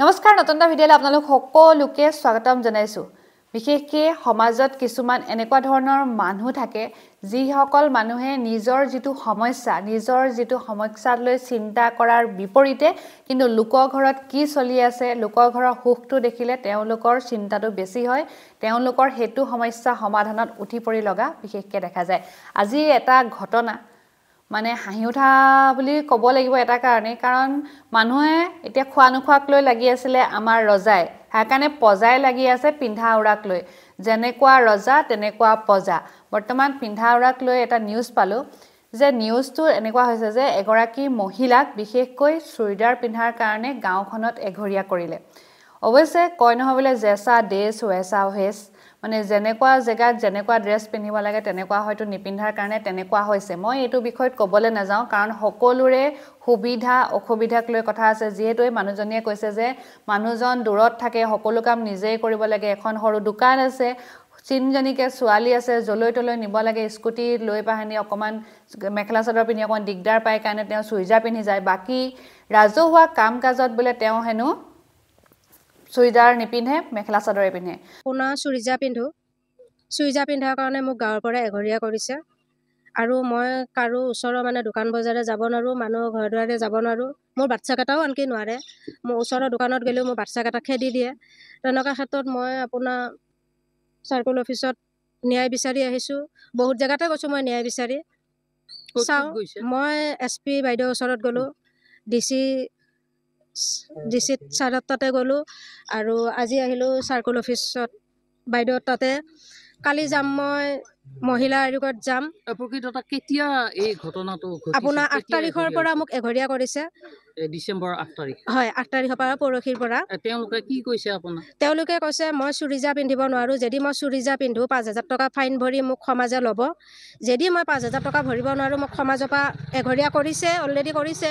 নমস্কাৰ নতুন ভিডিঅ'লৈ আপোনালোক সকলোকে স্বাগতম জনাইছো বিশেষকৈ সমাজত কিছুমান এনেকুৱা ধৰণৰ মানুহ থাকে যিসকল মানুহে নিজৰ যিটো সমস্যা লৈ চিন্তা কৰাৰ বিপৰীতে কিন্তু লোকৰ ঘৰত কি চলি আছে লোকৰ ঘৰৰ সুখটো দেখিলে তেওঁলোকৰ চিন্তাটো বেছি হয় তেওঁলোকৰ হেতু সমস্যা সমাধানত উঠি পৰি লগা বিশেষকৈ দেখা যায় আজি এটা ঘটনা মানে হাঁহি উঠা বুলি ক'ব লাগিব এটা কাৰণ মানুহে এতিয়া খোৱা নোখোৱাক লৈ লাগি আছিলে আমাৰ ৰজাই হাকানে পজাই লাগি আছে পিন্ধা উৰাক লৈ যেনেকুৱা ৰজা তেনেকুৱা পজা বৰ্তমান পিন্ধা উৰাক লৈ এটা নিউজ পালো যে নিউজটো এনেকুৱা হৈছে যে এগৰাকী মহিলাক বিশেষকৈ চুৰিদাৰ পিন্ধাৰ কাৰণে গাঁওখনত এঘৰীয়া কৰিলে অৱশ্যে কয় নহয় বোলে জেসা দেশ ওয়েসা হেস মানে যেনেকুৱা জেগাত যেনেকুৱা ড্ৰেছ পিন্ধিব লাগে তেনেকুৱা হয়তো নিপিন্ধাৰ কাৰণে তেনেকুৱা হৈছে মই এইটো বিষয়ত ক'বলৈ নাযাওঁ কাৰণ সকলোৰে সুবিধা অসুবিধাক লৈ কথা আছে যেহেতু এই মানুহজনীয়ে কৈছে যে মানুহজন দূৰত থাকে সকলো কাম নিজেই কৰিব লাগে এখন সৰু দোকান আছে চিনজনীকে ছোৱালী আছে জলৈ তলৈ নিব লাগে স্কুটি লৈ পাহানি অকমান মেখেলা চাদৰ পিন্ধি অকমান দিগদাৰ পায় কাৰণে তেওঁ চুইজাৰ পিন্ধি যায় বাকি ৰাজহুৱা কাম কাজত বোলে তেওঁ হেনো চুইজাৰ নিপিন্ধে মেখেলা চাদৰে পিন্ধে পুনা চুইজাৰ পিন্ধাৰ কাৰণে মোক গাঁৱৰ পৰা এঘৰীয়া কৰিছে আৰু মই কাৰো ওচৰৰ মানে দোকান বজাৰে যাব নোৱাৰো মানুহ ঘৰ দুৱাৰে যাব নোৱাৰো মোৰ বাচ্চাকেইটাও আনকি নোৱাৰে মোৰ ওচৰৰ দোকানত গ'লেও মোৰ বাচ্চাকেইটা খেদি দিয়ে তেনেকুৱা ক্ষেত্ৰত মই আপোনাৰ চাৰ্কল অফিচত ন্যায় বিচাৰি আহিছো বহুত জেগাতে গৈছো মই ন্যায় বিচাৰি চাওঁ মই SP বাইদেউৰ ওচৰত গ'লো DC ছাৰৰ তাতে গ'লো আৰু আজি আহিলো চাৰ্কল অফিচত বাইদেউ তাতে কালি যাম মই মহিলা আয়োগত যাম প্ৰকৃততে কেতিয়া এই ঘটনাটো ঘটিছে আপোনাৰ 8 তাৰিখৰ পৰা মোক এঘৰীয়া কৰিছে ডিসেম্বৰ 8 তাৰিখ হয় 8 তাৰিখৰ পৰা পৰখিৰ পৰা তেওঁলোকে কি কৈছে আপোনাক তেওঁলোকে কৈছে মই চুৰিজা পিন্ধিব নোৱাৰো যদি মই চুৰিজা পিন্ধো 5000 টকা ফাইন ভৰি মোক সমাজে ল'ব যদি মই 5000 টকা ভৰিব নোৱাৰো মোক সমাজৰ পৰা এঘৰীয়া কৰিছে অলৰেডি কৰিছে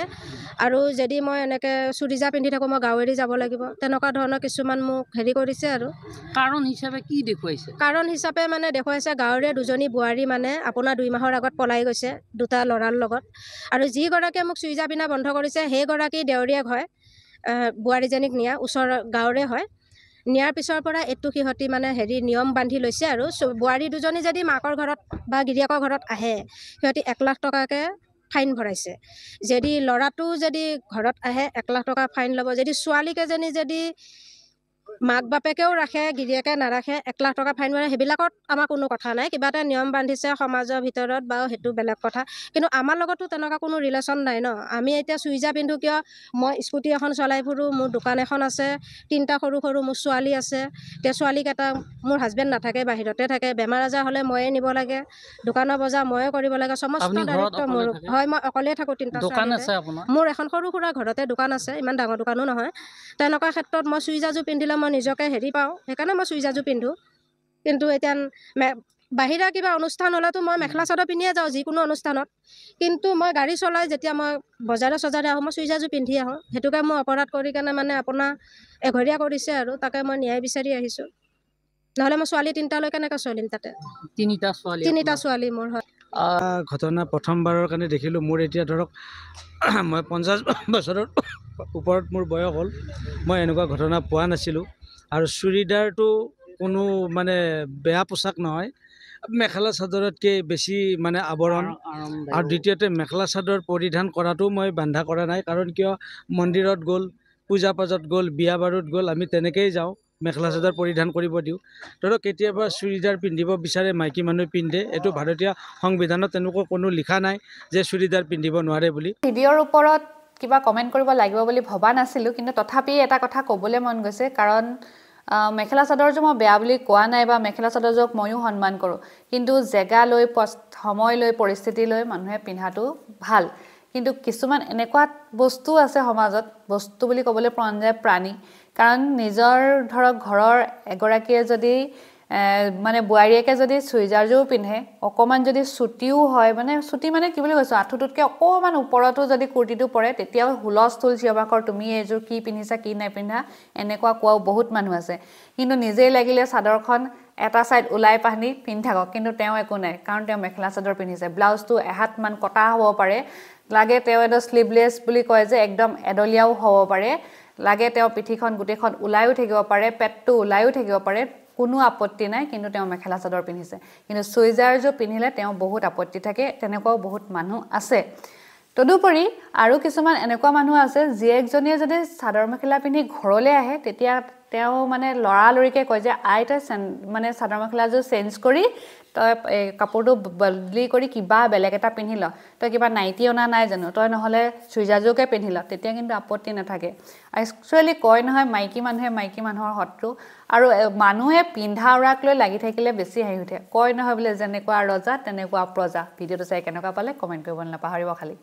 আৰু যদি মই এনেকে চুৰিজা পিন্ধি থাকো মই গাঁও এৰি যাব লাগিব তেনেকুৱা ধৰণৰ কিছুমান মোক হেৰি কৰিছে আৰু কাৰণ হিচাপে কি দেখুৱাইছে কাৰণ হিচাপে মানে দেখুৱাইছে গাঁৱৰে দুজনী বুৱাৰী মানে আপোনাৰ 2 মাহৰ আগত পলাই গৈছে দুটা লৰাৰ লগত আৰু যি গৰাকীয়ে মোক চুইজা পিন্ধা বন্ধ কৰিছে সেই গৰাকী দেউৰীয়েক হয় বুৱাৰীজনীক নিয়া ওচৰৰ গাঁৱৰে হয় নিয়াৰ পিছৰ পৰা এটু কিহতি মানে হেৰি নিয়ম বান্ধি লৈছে আৰু বুৱাৰী দুজনী যদি মাকৰ ঘৰত বা গিৰিয়াকৰ ঘৰত আহে সিহঁতি 1 লাখ টকাকে ফাইন ভৰাইছে যদি লৰাটো যদি ঘৰত আহে 1 লাখ টকা ফাইন ল'ব যদি ছোৱালীকেজনী যদি মাক বাপেকেও ৰাখে গিৰিয়াকে নাৰাখে 1 লাখ টকা ফাইন ভৰে সেইবিলাকত আমাৰ কোনো কথা নাই কিবা এটা নিয়ম বান্ধিছে সমাজৰ ভিতৰত বা সেইটো বেলেগ কথা কিন্তু আমাৰ লগতো তেনেকুৱা কোনো ৰিলেশ্যন নাই ন আমি এতিয়া চুইজা পিন্ধো কিয় মই স্কুটি এখন চলাই ফুৰো মোৰ দোকান এখন আছে 3টা সৰু সৰু মোৰ ছোৱালী আছে তে ছোৱালীকেইটা মোৰ হাজবেণ্ড নাথাকে বাহিৰতে থাকে বেমাৰ আজাৰ হ'লে ময়ে নিব লাগে দোকানৰ বজাৰ ময়ে কৰিব লাগে সমস্ত দায়িত্ব মোৰ হয় মই অকলে থাকো 3টা দোকান আছে আপোনাৰ মোৰ এখন সৰু সুৰা ঘৰতে দোকান আছে ইমান ডাঙৰ দোকানো নহয় তেনেকুৱা ক্ষেত্ৰত মই চুইজাজু পিন্ধিলে মই নিজকে হেৰি পাওঁ সেইকাৰণে মই চুইজাজু পিন্ধো কিন্তু এতিয়া বাহিৰা কিবা অনুষ্ঠান হ'লেতো মই মেখেলা চাদৰ পিন্ধিয়ে যাওঁ যিকোনো অনুষ্ঠানত কিন্তু মই গাড়ী চলাই যেতিয়া মই বজাৰে আহোঁ মই চুইজাজু পিন্ধি আহোঁ সেইটোকে মই অপৰাধ কৰি কেনে মানে আপোনাৰ এঘৰীয়া কৰিছে আৰু তাকে মই ন্যায় বিচাৰি আহিছোঁ নহ'লে মই ছোৱালী 3টালৈ কেনেকৈ চলিম তাতে 3টা ছোৱালী মোৰ হয় ঘটনা প্ৰথমবাৰৰ কাৰণে দেখিলোঁ মোৰ এতিয়া ধৰক মই 50 বছৰৰ ওপৰত মোৰ বয়স হ'ল মই এনেকুৱা ঘটনা পোৱা নাছিলোঁ আৰু চুৰিদাৰটো কোনো মানে বেয়া পোছাক নহয় মেখেলা চাদৰতকৈ বেছি মানে আৱৰণ আৰু দ্বিতীয়তে মেখেলা চাদৰ পৰিধান কৰাটো মই বান্ধা কৰা নাই কাৰণ কিয় মন্দিৰত গ'ল পূজা পাজত গ'ল বিয়া বাৰুত গ'ল আমি তেনেকৈয়ে যাওঁ মেখেলা চাদৰ পৰিধান কৰিব দিওঁ ধৰক কেতিয়াবা চুৰিদাৰ পিন্ধিব বিচাৰে মাইকী মানুহে পিন্ধে এইটো ভাৰতীয় সংবিধানত তেনেকুৱা কোনো লিখা নাই যে চুৰিদাৰ পিন্ধিব নোৱাৰে বুলি ভিডিঅ'ৰ ওপৰত কিবা কমেন্ট কৰিব লাগিব বুলি ভবা নাছিলোঁ কিন্তু তথাপি এটা কথা ক'বলৈ মন গৈছে কাৰণ মেখেলা চাদৰযোৰ মই বেয়া বুলি কোৱা নাই বা মেখেলা চাদৰযোৰক ময়ো সন্মান কৰোঁ কিন্তু জেগা লৈ সময় লৈ পৰিস্থিতি লৈ মানুহে পিন্ধাটো ভাল কিন্তু কিছুমান এনেকুৱা বস্তু আছে সমাজত বস্তু বুলি ক'বলৈ পোৱা যায় প্ৰাণী কাৰণ নিজৰ ধৰক ঘৰৰ এগৰাকীয়ে যদি মানে বুৱাৰীয়েকে যদি চুইজাৰযোৰ পিন্ধে অকমান যদি ছুটিও হয় মানে ছুটি মানে কি বুলি কৈছো আঠুটোতকৈ অকমান ওপৰতো যদি কুৰ্তিটো পৰে তেতিয়াও হুলস্থুল চিঞবাখৰ তুমি এইযোৰ কি পিন্ধিছা কি নাই পিন্ধা এনেকুৱা কোৱাও বহুত মানুহ আছে কিন্তু নিজেই লাগিলে চাদৰখন এটা সাইড উলাই পাহনি পিন্ধি থাকক কিন্তু তেওঁ একো নাই কাৰণ তেওঁ মেখেলা চাদৰ পিন্ধিছে ব্লাউজটো এহাত মান কটা হ'ব পাৰে লাগে তেওঁ এডো স্লিভলেছ বুলি কয় যে একদম এডলিয়াও হ'ব পাৰে লাগে তেওঁ পিঠিখন গোটেইখন ওলাইও থাকিব পাৰে পেটটো ওলাইও থাকিব পাৰে কোনো আপত্তি নাই কিন্তু তেওঁ মেখেলা চাদৰ পিন্ধিছে কিন্তু চুইজাৰযোৰ পিন্ধিলে তেওঁ বহুত আপত্তি থাকে তেনেকুৱাও বহুত মানুহ আছে তদুপৰি আৰু কিছুমান এনেকুৱা মানুহ আছে জীয়েকজনীয়ে যদি চাদৰ মেখেলা পিন্ধি ঘৰলৈ আহে তেতিয়া তেওঁ মানে লৰালৰিকে কয় যে আইতা মানে চাদৰ মেখেলাযোৰ চেঞ্জ কৰি তই কাপোৰটো বদলি কৰি কিবা বেলেগ এটা পিন্ধি ল তই কিবা নাইটি অনা নাই জানো তই নহলে চুইজাৰযোৰকে পিন্ধি ল তেতিয়া কিন্তু আপত্তি নাথাকে একচুৱেলি কয় নহয় মাইকী মানুহে মাইকী মানুহৰ শত্ৰু আৰু মানুহে পিন্ধা উৰাক লৈ লাগি থাকিলে বেছি হাঁহি উঠে কয় নহয় বোলে যেনেকুৱা ৰজা তেনেকুৱা প্ৰজা ভিডিঅ'টো চাই কেনেকুৱা পালে কমেণ্ট কৰিব নাপাহৰিব খালি